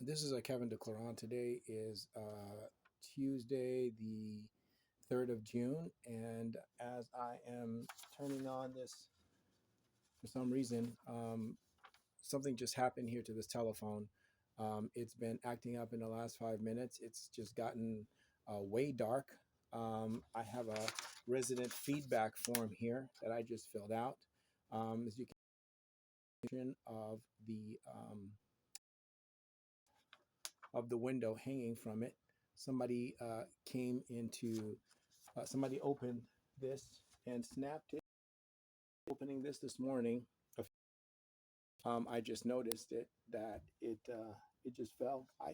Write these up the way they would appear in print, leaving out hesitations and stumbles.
This is Kevin Duclairon. Today is Tuesday, the 3rd of June. And as I am turning on this, for some reason, something just happened here to this telephone. It's been acting up in the last 5 minutes. It's just gotten way dark. I have a resident feedback form here that I just filled out. As you can of the window hanging from it. Somebody somebody opened this and snapped it. Opening this morning, I just noticed that it just fell. I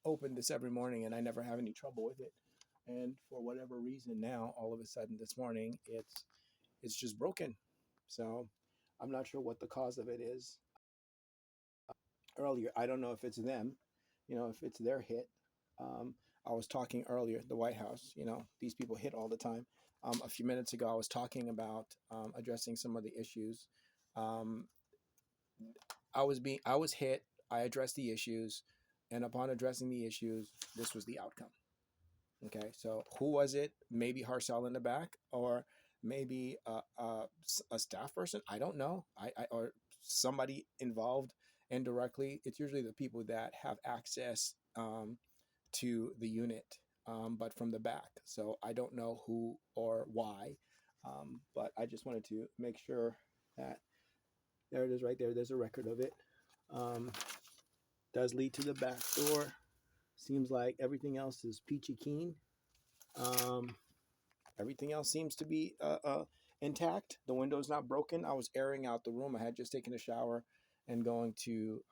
open this every morning and I never have any trouble with it. And for whatever reason now, all of a sudden this morning, it's just broken. So I'm not sure what the cause of it is. Earlier, I don't know if it's them, if it's their hit. I was talking earlier, the White House, these people hit all the time. A few minutes ago, I was talking about addressing some of the issues. Um, I was hit. I addressed the issues, and upon addressing the issues, this was the outcome. Okay, so who was it? Maybe Harcel in the back, or maybe a staff person. I don't know. Or somebody involved indirectly. It's usually the people that have access to the unit, but from the back. So I don't know who or why, but I just wanted to make sure that there it is right there. There's a record of it. Does lead to the back door. Seems like everything else is peachy keen. Everything else seems to be intact. The window's not broken. I was airing out the room. I had just taken a shower and I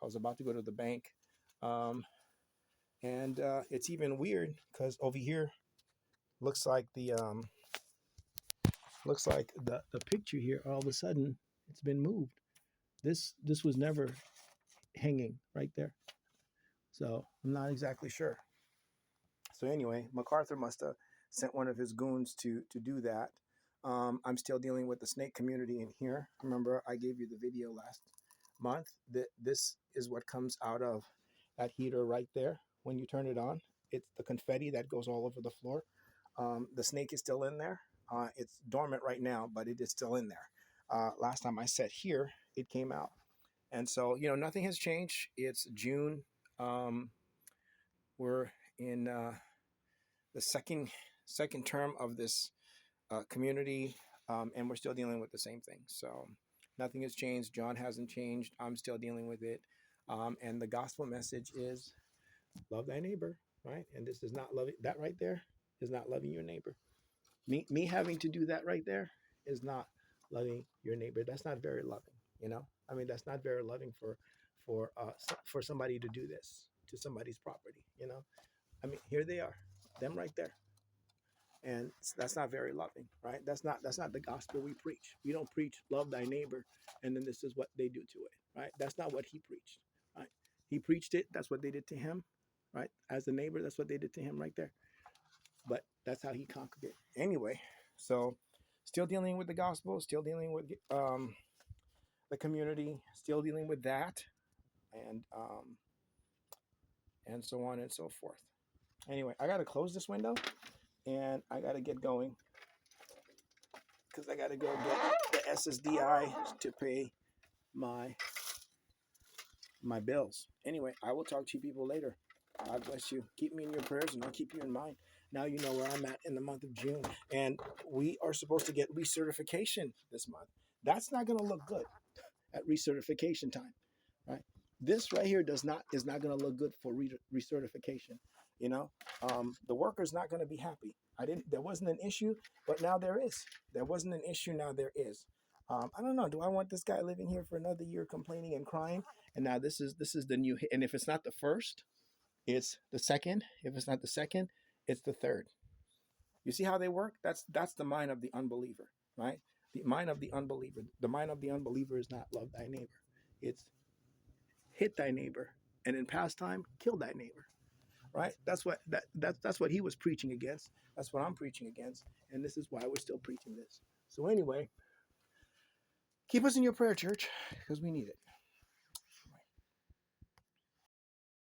was about to go to the bank. And it's even weird because over here looks like the picture here, all of a sudden it's been moved. This was never hanging right there. So I'm not exactly sure. So anyway, MacArthur must have sent one of his goons to do that. I'm still dealing with the snake community in here. Remember, I gave you the video last month. This is what comes out of that heater right there. When you turn it on, it's the confetti that goes all over the floor. The snake is still in there. It's dormant right now, but it is still in there. Last time I sat here, it came out. And so, nothing has changed. It's June. We're in the second term of this community, and we're still dealing with the same thing. So nothing has changed. John hasn't changed. I'm still dealing with it. And the gospel message is love thy neighbor, right? And this is not loving. That right there is not loving your neighbor. Me having to do that right there is not loving your neighbor. That's not very loving. That's not very loving for somebody to do this to somebody's property. Here they are, them right there. And that's not very loving, right? That's not the gospel we preach. We don't preach love thy neighbor, and then this is what they do to it, right? That's not what he preached, right? He preached it. That's what they did to him, right? As the neighbor, that's what they did to him right there. But that's how he conquered it. Anyway, so still dealing with the gospel, still dealing with the community, still dealing with that, and so on and so forth. Anyway, I got to close this window, and I got to get going because I got to go get the SSDI to pay my bills. Anyway, I will talk to you people later. God bless you. Keep me in your prayers, and I'll keep you in mind. Now you know where I'm at in the month of June, and we are supposed to get recertification this month. That's not going to look good at recertification time, right? This right here is not going to look good for recertification. The worker's not going to be happy. There wasn't an issue, but now there is. There wasn't an issue, now there is. I don't know. Do I want this guy living here for another year complaining and crying? And now this is the new hit. And if it's not the first, it's the second. If it's not the second, it's the third. You see how they work? That's the mind of the unbeliever, right? The mind of the unbeliever. The mind of the unbeliever is not love thy neighbor. It's hit thy neighbor, and in past time, kill thy neighbor. Right? That's what he was preaching against. That's what I'm preaching against, and this is why we're still preaching this. So anyway, keep us in your prayer, church, because we need it.